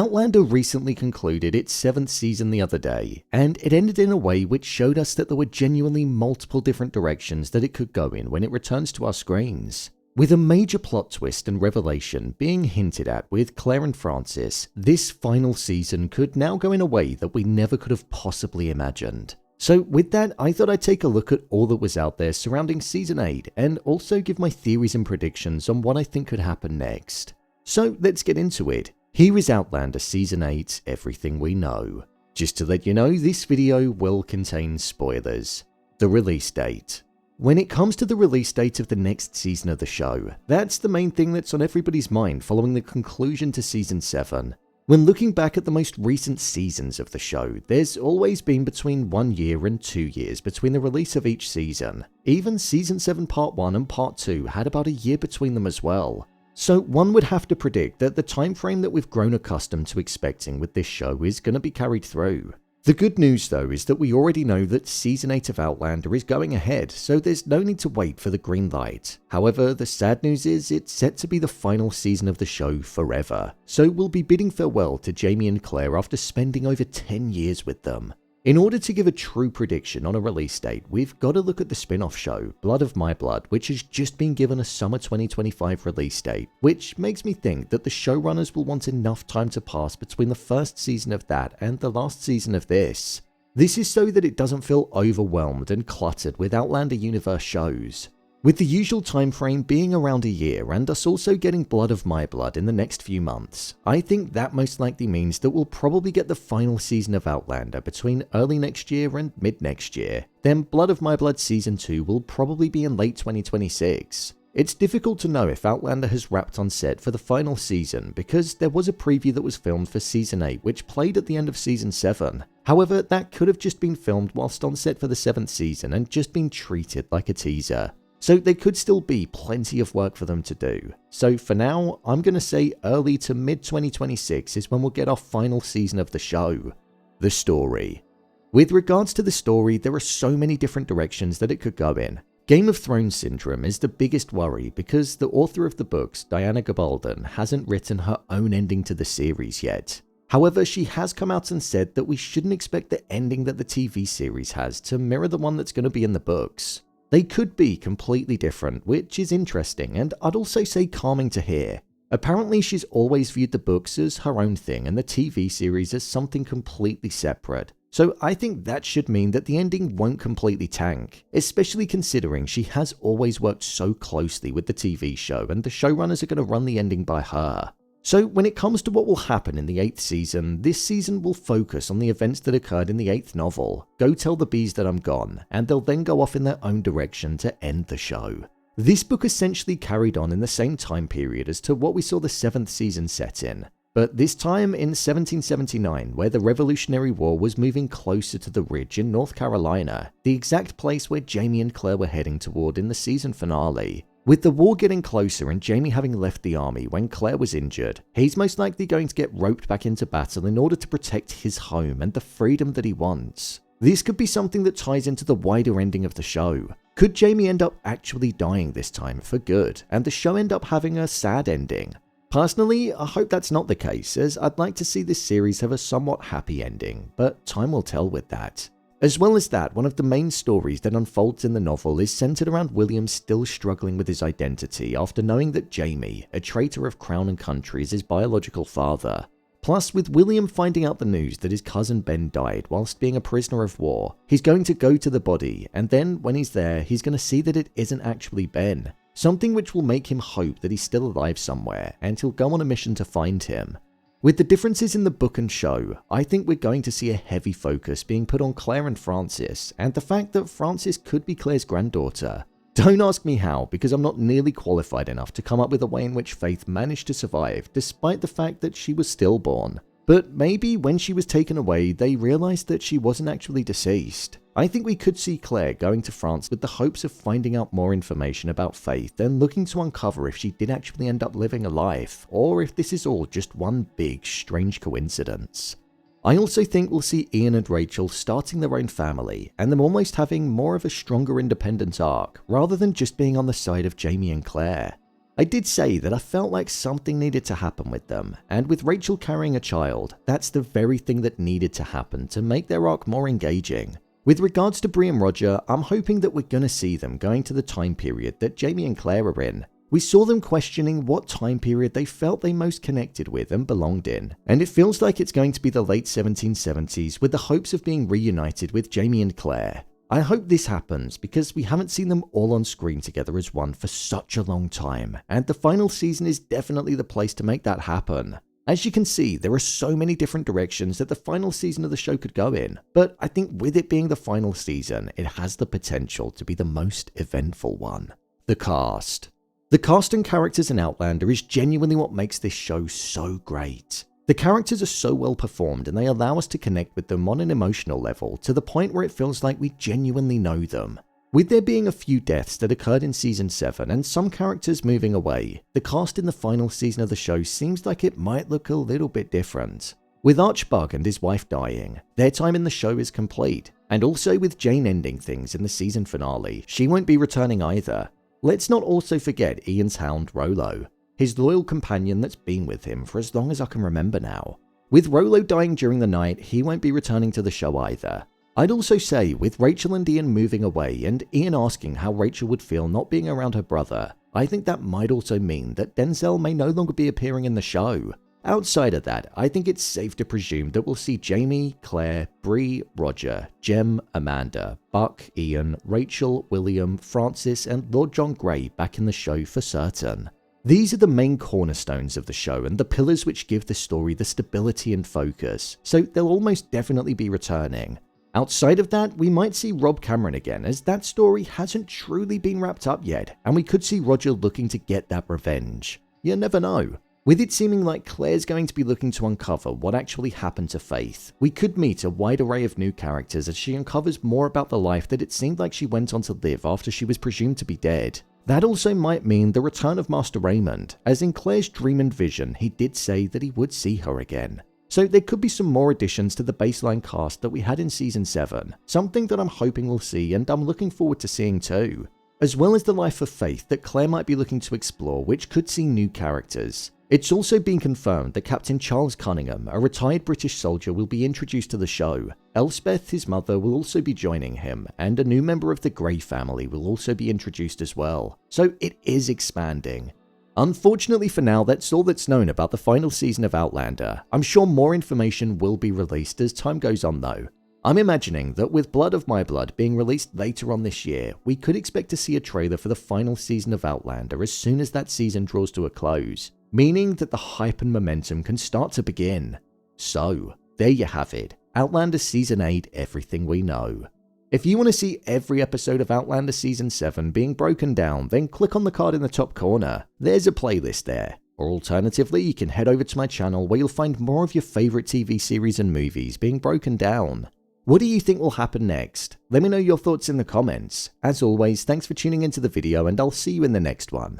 Outlander recently concluded its 7th season the other day, and it ended in a way which showed us that there were genuinely multiple different directions that it could go in when it returns to our screens. With a major plot twist and revelation being hinted at with Claire and Francis, this final season could now go in a way that we never could have possibly imagined. So with that, I thought I'd take a look at all that was out there surrounding Season 8 and also give my theories and predictions on what I think could happen next. So let's get into it. Here is Outlander Season 8, Everything We Know. Just to let you know, this video will contain spoilers. The release date. When it comes to the release date of the next season of the show, that's the main thing that's on everybody's mind following the conclusion to Season 7. When looking back at the most recent seasons of the show, there's always been between 1 year and 2 years between the release of each season. Even Season 7 Part 1 and Part 2 had about a year between them as well. So one would have to predict that the time frame that we've grown accustomed to expecting with this show is going to be carried through. The good news though is that we already know that Season 8 of Outlander is going ahead, so there's no need to wait for the green light. However, the sad news is it's set to be the final season of the show forever, so we'll be bidding farewell to Jamie and Clare after spending over 10 years with them. In order to give a true prediction on a release date, we've got to look at the spin-off show, Blood of My Blood, which has just been given a summer 2025 release date, which makes me think that the showrunners will want enough time to pass between the first season of that and the last season of this. This is so that it doesn't feel overwhelmed and cluttered with Outlander universe shows. With the usual time frame being around a year and us also getting Blood of My Blood in the next few months, I think that most likely means that we'll probably get the final season of Outlander between early next year and mid next year. Then Blood of My Blood Season 2 will probably be in late 2026. It's difficult to know if Outlander has wrapped on set for the final season because there was a preview that was filmed for Season 8 which played at the end of Season 7. However, that could have just been filmed whilst on set for the 7th season and just been treated like a teaser. So there could still be plenty of work for them to do. So for now, I'm going to say early to mid 2026 is when we'll get our final season of the show. The story. With regards to the story, there are so many different directions that it could go in. Game of Thrones syndrome is the biggest worry because the author of the books, Diana Gabaldon, hasn't written her own ending to the series yet. However, she has come out and said that we shouldn't expect the ending that the TV series has to mirror the one that's going to be in the books. They could be completely different, which is interesting and I'd also say calming to hear. Apparently she's always viewed the books as her own thing and the TV series as something completely separate. So I think that should mean that the ending won't completely tank, especially considering she has always worked so closely with the TV show and the showrunners are going to run the ending by her. So when it comes to what will happen in the 8th season, this season will focus on the events that occurred in the 8th novel, Go Tell the Bees That I'm Gone, and they'll then go off in their own direction to end the show. This book essentially carried on in the same time period as to what we saw the 7th season set in, but this time in 1779 where the Revolutionary War was moving closer to the Ridge in North Carolina, the exact place where Jamie and Clare were heading toward in the season finale. With the war getting closer and Jamie having left the army when Clare was injured, he's most likely going to get roped back into battle in order to protect his home and the freedom that he wants. This could be something that ties into the wider ending of the show. Could Jamie end up actually dying this time for good, and the show end up having a sad ending? Personally, I hope that's not the case, as I'd like to see this series have a somewhat happy ending, but time will tell with that. As well as that, one of the main stories that unfolds in the novel is centered around William still struggling with his identity after knowing that Jamie, a traitor of crown and country, is his biological father. Plus, with William finding out the news that his cousin Ben died whilst being a prisoner of war, he's going to go to the body, and then when he's there, he's going to see that it isn't actually Ben. Something which will make him hope that he's still alive somewhere, and he'll go on a mission to find him. With the differences in the book and show, I think we're going to see a heavy focus being put on Clare and Francis, and the fact that Francis could be Clare's granddaughter. Don't ask me how, because I'm not nearly qualified enough to come up with a way in which Faith managed to survive despite the fact that she was stillborn. But maybe when she was taken away, they realized that she wasn't actually deceased. I think we could see Clare going to France with the hopes of finding out more information about Faith and looking to uncover if she did actually end up living a life, or if this is all just one big, strange coincidence. I also think we'll see Ian and Rachel starting their own family, and them almost having more of a stronger independent arc, rather than just being on the side of Jamie and Clare. I did say that I felt like something needed to happen with them, and with Rachel carrying a child, that's the very thing that needed to happen to make their arc more engaging. With regards to Bree and Roger, I'm hoping that we're going to see them going to the time period that Jamie and Clare are in. We saw them questioning what time period they felt they most connected with and belonged in, and it feels like it's going to be the late 1770s with the hopes of being reunited with Jamie and Clare. I hope this happens because we haven't seen them all on screen together as one for such a long time, and the final season is definitely the place to make that happen. As you can see, there are so many different directions that the final season of the show could go in, but I think with it being the final season, it has the potential to be the most eventful one. The cast. The cast and characters in Outlander is genuinely what makes this show so great. The characters are so well performed and they allow us to connect with them on an emotional level to the point where it feels like we genuinely know them. With there being a few deaths that occurred in Season 7 and some characters moving away, the cast in the final season of the show seems like it might look a little bit different. With Archbug and his wife dying, their time in the show is complete, and also with Jane ending things in the season finale, she won't be returning either. Let's not also forget Ian's hound Rollo, his loyal companion that's been with him for as long as I can remember now. With Rollo dying during the night, he won't be returning to the show either. I'd also say with Rachel and Ian moving away and Ian asking how Rachel would feel not being around her brother, I think that might also mean that Denzel may no longer be appearing in the show. Outside of that, I think it's safe to presume that we'll see Jamie, Claire, Bree, Roger, Jem, Amanda, Buck, Ian, Rachel, William, Francis, and Lord John Grey back in the show for certain. These are the main cornerstones of the show and the pillars which give the story the stability and focus, so they'll almost definitely be returning. Outside of that, we might see Rob Cameron again, as that story hasn't truly been wrapped up yet, and we could see Roger looking to get that revenge. You never know. With it seeming like Claire's going to be looking to uncover what actually happened to Faith, we could meet a wide array of new characters as she uncovers more about the life that it seemed like she went on to live after she was presumed to be dead. That also might mean the return of Master Raymond, as in Claire's dream and vision he did say that he would see her again. So there could be some more additions to the baseline cast that we had in Season 7, something that I'm hoping we'll see and I'm looking forward to seeing too. As well as the life of Faith that Claire might be looking to explore, which could see new characters. It's also been confirmed that Captain Charles Cunningham, a retired British soldier, will be introduced to the show. Elspeth, his mother, will also be joining him, and a new member of the Grey family will also be introduced as well. So it is expanding. Unfortunately for now, that's all that's known about the final season of Outlander. I'm sure more information will be released as time goes on though. I'm imagining that with Blood of My Blood being released later on this year, we could expect to see a trailer for the final season of Outlander as soon as that season draws to a close, meaning that the hype and momentum can start to begin. So, there you have it, Outlander Season 8, Everything We Know. If you want to see every episode of Outlander Season 7 being broken down, then click on the card in the top corner. There's a playlist there. Or alternatively, you can head over to my channel where you'll find more of your favourite TV series and movies being broken down. What do you think will happen next? Let me know your thoughts in the comments. As always, thanks for tuning into the video and I'll see you in the next one.